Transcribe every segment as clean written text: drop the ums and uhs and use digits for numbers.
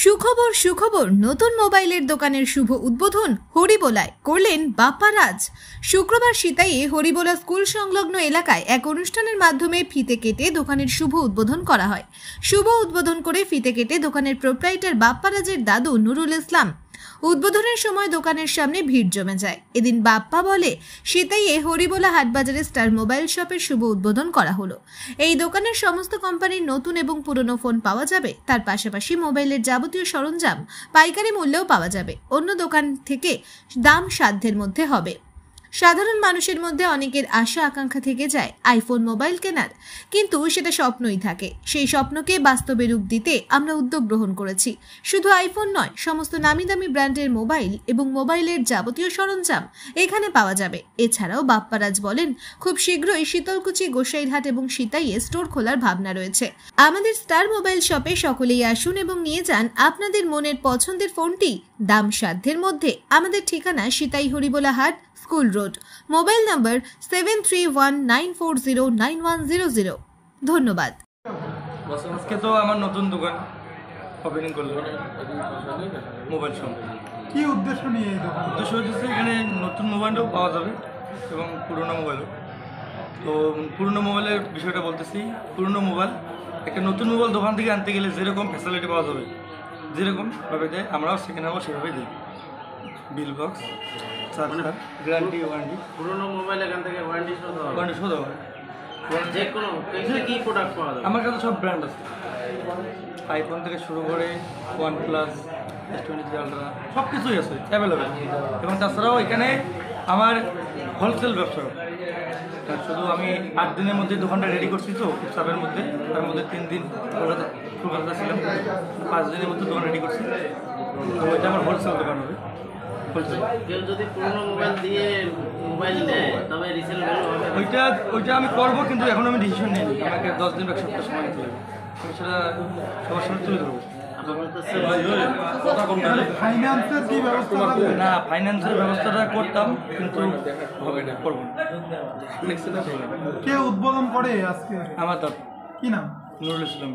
সুখবর সুখবর নতুন মোবাইলের দোকানের শুভ উদ্বোধন হরিবোলায় করলেন বাপ্পা রাজ। শুক্রবার সিতাইয়ে হরিবোলা স্কুল সংলগ্ন এলাকায় এক অনুষ্ঠানের মাধ্যমে ফিতে কেটে দোকানের শুভ উদ্বোধন করা হয়। শুভ উদ্বোধন করে ফিতে কেটে দোকানের প্রোপ্রাইটার বাপ্পা রাজের দাদু নুরুল ইসলাম। উদ্বোধনের সময় দোকানের সামনে ভিড় জমে যায়। এদিন বাপ্পা বলে সিতাইয়ে হরিবোলা হাটবাজারে স্টার মোবাইল শপের শুভ উদ্বোধন করা হলো। এই দোকানের সমস্ত কোম্পানির নতুন এবং পুরনো ফোন পাওয়া যাবে। তার পাশাপাশি মোবাইলের যাবতীয় সরঞ্জাম পাইকারি মূল্যেও পাওয়া যাবে। অন্য দোকান থেকে দাম সাধ্যের মধ্যে হবে। সাধারণ মানুষের মধ্যে অনেকের আশা আকাঙ্ক্ষা থেকে যায় আইফোন মোবাইল কেনার, কিন্তু সেটা স্বপ্নই থাকে। সেই স্বপ্নকে বাস্তবে রূপ দিতে আমরা উদ্যোগ গ্রহণ করেছি। শুধু আইফোন নয়, সমস্ত নামি দামি ব্র্যান্ডের মোবাইল এবং মোবাইলের যাবতীয় সরঞ্জাম এখানে পাওয়া যাবে। এছাড়াও বাপ্পা রাজ বলেন, খুব শীঘ্রই শীতলকুচি, গোসাইরহাট এবং সিতাইয়ে স্টোর খোলার ভাবনা রয়েছে। আমাদের স্টার মোবাইল শপে সকলেই আসুন এবং নিয়ে যান আপনাদের মনের পছন্দের ফোনটি দাম সাধ্যের মধ্যে। আমাদের ঠিকানা সিতাই হরিবোলা হাট, স্কুল রোড, মোবাইল নাম্বার 7319409100। ধন্যবাদ। আজকে তো আমার নতুন দোকান ওপেনিং করলো মোবাইল শপ। কি উদ্দেশ্য নিয়ে এই দোকান? উদ্দেশ্য হচ্ছে এখানে নতুন মোবাইলও পাওয়া যাবে এবং পুরোনো মোবাইলও। তো পুরোনো মোবাইলের বিষয়টা বলতেছি। পুরোনো মোবাইল একটা নতুন মোবাইল দোকান থেকে আনতে গেলে যেরকম ফ্যাসিলিটি পাওয়া যাবে, যেরকমভাবে দেয় আমরাও সেখানে সেভাবেই দিই। Bill box, charger, guarantee, warranty. পুরোনো মোবাইল এখান থেকে ওয়ারেন্টি শো দেওয়া যে কোনো কি প্রোডাক্ট পাওয়া যাবে? আমার কাছে সব ব্র্যান্ড আছে, আইফোন থেকে শুরু করে OnePlus, S23 আলট্রা সব কিছুই আছে অ্যাভেলেবেল। এবং তাছাড়াও এখানে আমার হোলসেল ব্যবসা। শুধু আমি 8 দিনের মধ্যে দোকানটা রেডি করছি, তো খুব চাপের মধ্যে। তার মধ্যে 3 দিন কলকাতা ছিলাম, 5 দিনের মধ্যে দোকান রেডি করছি। তো ওইটা আমার হোলসেল দোকান হবে। কেউ যদি পুরোনো মোবাইল দিয়ে মোবাইল নেয় তবে রিসেল ভ্যালু হবে? ওইটা আমি করবো, কিন্তু এখন আমি ডিসিশন নিইনি। আমাকে 10 দিন বা 1 সপ্তাহ সময় নিতে হবে। আমি সেটা সবার সামনে তুলে ধরবো। ফাইন্যান্সের কি ব্যবস্থা? না, ফাইন্যান্সের ব্যবস্থাটা করতাম, কিন্তু হবে না, করবো না। কে উদ্বোধন করে আজকে? আমার দাদা। কি নাম? নুরুল ইসলাম।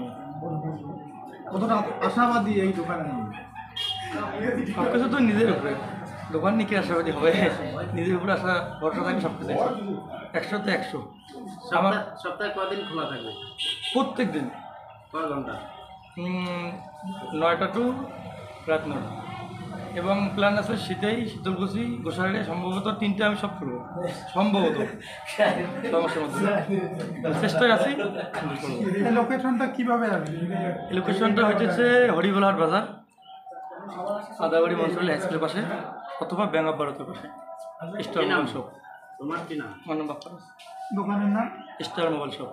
কতটা আশাবাদী এই দোকানে? সব কিছু তো নিজের উপরে, দোকান নিয়ে কি আশাবাদী হবে? নিজের উপরে আশা ভরসা থাকে সব কিছু। 100তে 100। আমার সপ্তাহে কদিন খোলা থাকবে? প্রত্যেক দিন। কয় ঘন্টা? 9টা টু রাত 9টা। এবং প্ল্যান আছে সিতাই, শীতলকুচি, গোসাইরহাটে সম্ভবত 3টে আমি সব করবো, সম্ভবত সমস্যার মধ্যে চেষ্টায় আছি। এই লোকেশনটা কিভাবে আসবে? এই লোকেশনটা হইতেছে হরিবোলা হাট বাজার, আদাবাড়ি মনসুরুল হাই স্কুলের পাশে, অথবা ব্যাংক অফ ভারতের পাশে। Star mobile shop. তোমার কি নাম? আমার নাম বাপ্পা। দোকানের নাম স্টার মোবাইল শপ।